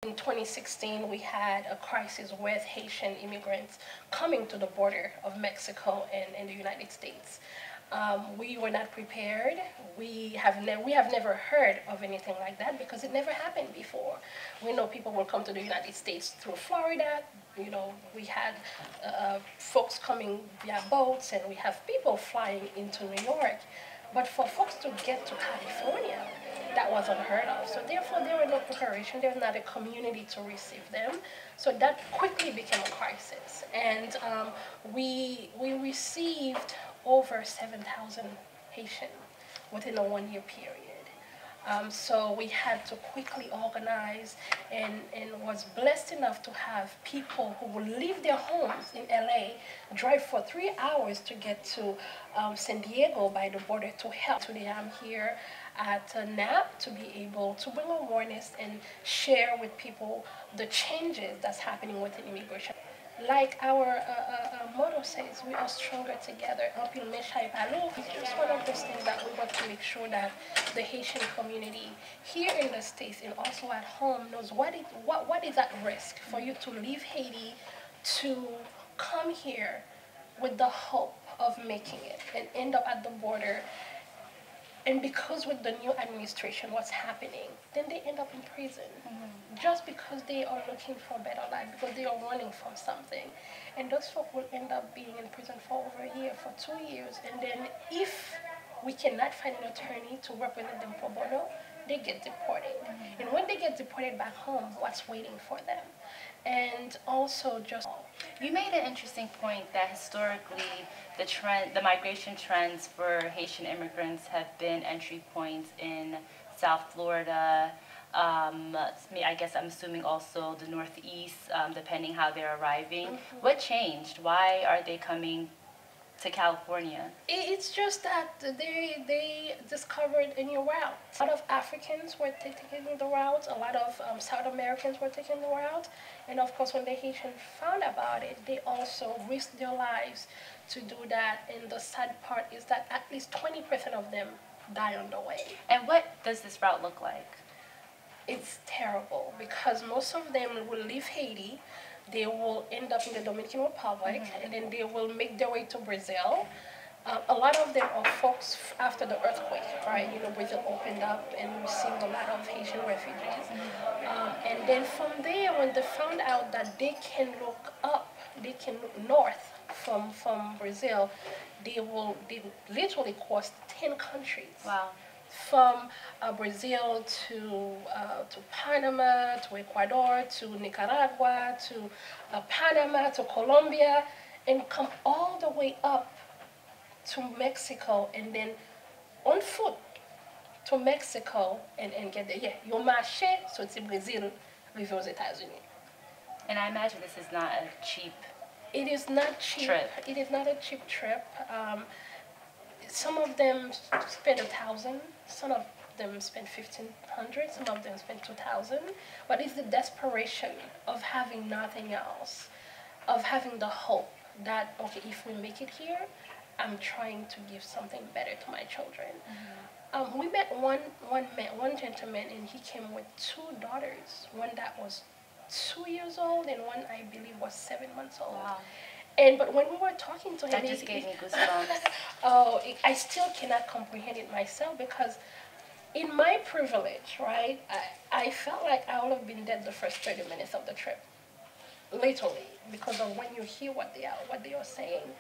In 2016, we had a crisis with Haitian immigrants coming to the border of Mexico and the United States. We were not prepared. We have never heard of anything like that because it never happened before. We know people will come to the United States through Florida. You know, we had folks coming via boats, and we have people flying into New York. But for folks to get to California, that was unheard of. So therefore, there was no preparation. There was not a community to receive them. So that quickly became a crisis. And we received over 7,000 Haitians within a 1 year period. So we had to quickly organize and was blessed enough to have people who would leave their homes in LA, drive for 3 hours to get to San Diego by the border to help. Today I'm here at NAP to be able to bring awareness and share with people the changes that's happening within immigration. Like our motto says, we are stronger together. It's just one of those things that we want to make sure that the Haitian community here in the States and also at home knows what is at risk for you to leave Haiti to come here with the hope of making it and end up at the border. And because with the new administration, what's happening, then they end up in prison just because they are looking for a better life, because they are running from something. And those folk will end up being in prison for over a year, for 2 years. And then if we cannot find an attorney to represent them pro bono, they get deported. And when they get deported back home, what's waiting for them? And also just... You made an interesting point that historically the migration trends for Haitian immigrants have been entry points in South Florida, I guess I'm assuming also the Northeast, depending how they're arriving. What changed? Why are they coming to California? It's just that they discovered a new route. A lot of Africans were taking the route, a lot of South Americans were taking the route, and of course when the Haitians found about it, they also risked their lives to do that. And the sad part is that at least 20% of them die on the way. And what does this route look like? It's terrible because most of them will leave Haiti. They will end up in the Dominican Republic, and then they will make their way to Brazil. A lot of them are folks after the earthquake, right? You know, Brazil opened up and received a lot of Haitian refugees. And then from there, when they found out that they can look up, they can look north from Brazil, they literally cross 10 countries. Wow. From Brazil to Panama, to Ecuador, to Nicaragua, to Panama, to Colombia, and come all the way up to Mexico, and then on foot to Mexico and get there. Yeah, yo marché, sorti Brésil, arrivé aux États-Unis. And I imagine this is not a cheap It is not cheap. Trip. It is not a cheap trip. Some of them spend 1,000. Some of them spend 1,500. Some of them spend 2,000. But it's the desperation of having nothing else, of having the hope that, okay, if we make it here, I'm trying to give something better to my children. We met one gentleman, and he came with 2 daughters. One that was 2 years old, and one I believe was 7 months old. Wow. But when we were talking to him, That just gave me goosebumps. I still cannot comprehend it myself, because in my privilege, right, I felt like I would have been dead the first 30 minutes of the trip, literally, because of when you hear what they are saying.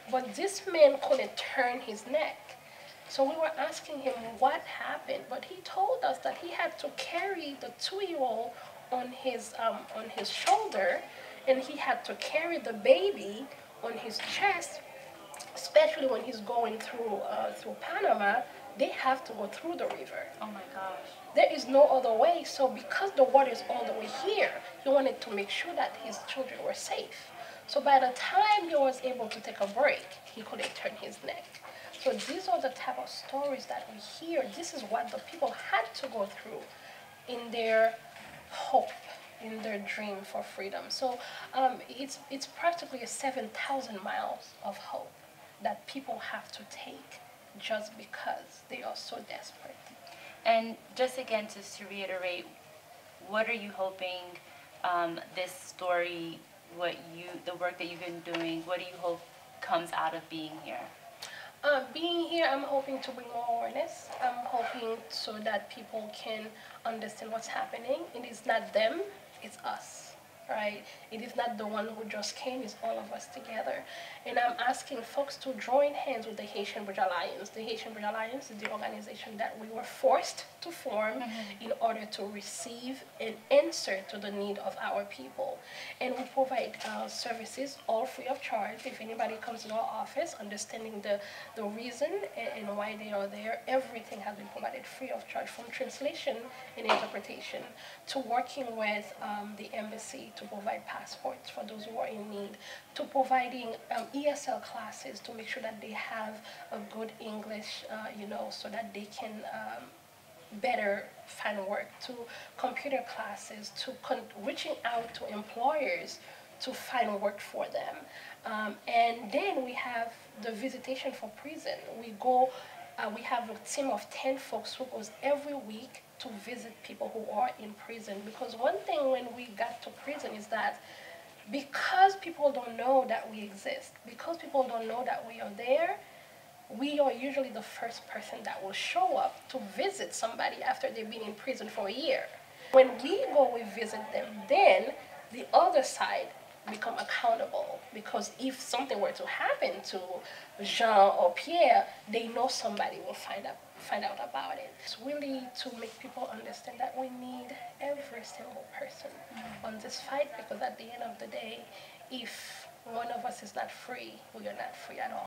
But this man couldn't turn his neck. So we were asking him what happened, but he told us that he had to carry the 2-year-old on his shoulder, and he had to carry the baby on his chest, especially when he's going through Panama. They have to go through the river. Oh my gosh. There is no other way. So because the water is all the way here, he wanted to make sure that his children were safe. So by the time he was able to take a break, he couldn't turn his neck. So these are the type of stories that we hear. This is what the people had to go through in their hope, in their dream for freedom. So it's practically 7,000 miles of hope that people have to take just because they are so desperate. And just again, just to reiterate, what are you hoping this story, the work that you've been doing, what do you hope comes out of being here? Being here, I'm hoping to bring more awareness. I'm hoping so that people can understand what's happening. It is not them, it's us, right? It is not the one who just came, it's all of us together. And I'm asking folks to join hands with the Haitian Bridge Alliance. The Haitian Bridge Alliance is the organization that we were forced to form in order to receive and answer to the need of our people. And we provide services all free of charge. If anybody comes to our office, understanding the reason and why they are there, everything has been provided free of charge, from translation and interpretation to working with the embassy to provide passports for those who are in need, to providing ESL classes to make sure that they have a good English, so that they can better find work, to computer classes, to reaching out to employers to find work for them. And then we have the visitation for prison. We have a team of 10 folks who goes every week to visit people who are in prison. Because one thing when we got to prison is that because people don't know that we exist, because people don't know that we are there, we are usually the first person that will show up to visit somebody after they've been in prison for a year. When we go, we visit them, then the other side become accountable, because if something were to happen to Jean or Pierre, they know somebody will find out about it. It's really to make people understand that we need every single person on this fight, because at the end of the day, if one of us is not free, we are not free at all.